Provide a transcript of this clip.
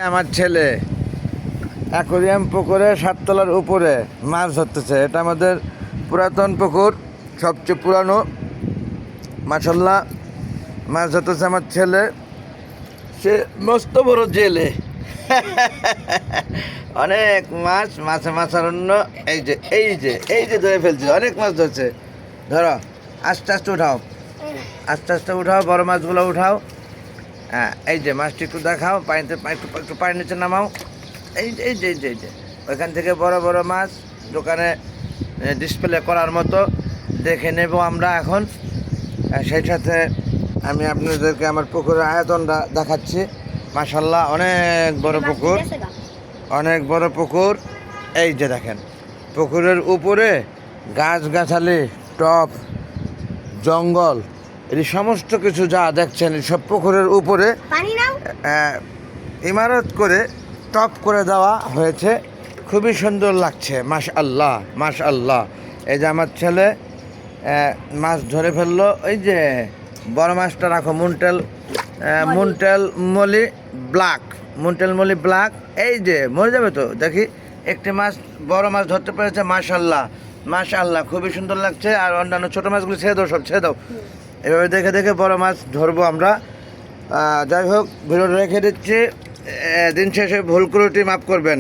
আমার ছেলে অ্যাকোয়ারিয়াম পুকুরে 7 তলার উপরে মাছ ধরতেছে। এটা আমাদের পুরাতন পুকুর, সবচেয়ে পুরানো। মাশাল্লাহ, মাছ ধরতেছে আমার ছেলে। সে মস্ত বড় জেলে। অনেক মাছ, মাছে মাছারণ্য। এই যে ধরে ফেলছে, অনেক মাছ ধরছে। ধরো, আস্তে আস্তে উঠাও, আস্তে আস্তে উঠাও, বড় মাছগুলো উঠাও। হ্যাঁ, এই যে মাছটি একটু দেখাও, পানিতে একটু পানির নিচে নামাও। এই যে ওইখান থেকে বড় বড় মাছ দোকানে ডিসপ্লে করার মতো দেখে নেব আমরা এখন। সেই সাথে আমি আপনাদেরকে আমার পুকুরের আয়তনটা দেখাচ্ছি। মাশাল্লাহ, অনেক বড় পুকুর, অনেক বড় পুকুর। এই যে দেখেন, পুকুরের উপরে গাছগাছালি, টব, জঙ্গল, এই সমস্ত কিছু যা দেখছেন সব পুকুরের উপরে ইমারত করে টপ করে দেওয়া হয়েছে। খুবই সুন্দর লাগছে। মাশাআল্লাহ, মাশাআল্লাহ। এই যে আমার ছেলে মাছ ধরে ফেললো। এই যে বড় মাছটা রাখো, মুন্টেল মলি ব্ল্যাক, মুন্টেল মলি ব্ল্যাক। এই যে মরে যাবে তো, দেখি একটি মাছ, বড় মাছ ধরতে পেরেছে। মাশাআল্লাহ, মাশাআল্লাহ, খুবই সুন্দর লাগছে। আর অন্যান্য ছোটো মাছগুলো ছেড়ে দাও, সব ছেড়ে দাও। এভাবে দেখে দেখে বড় মাছ ধরবো আমরা। যাই হোক, ভিডিওটা রেখে দিচ্ছি। দিন শেষে ভুল ত্রুটি মাফ করবেন।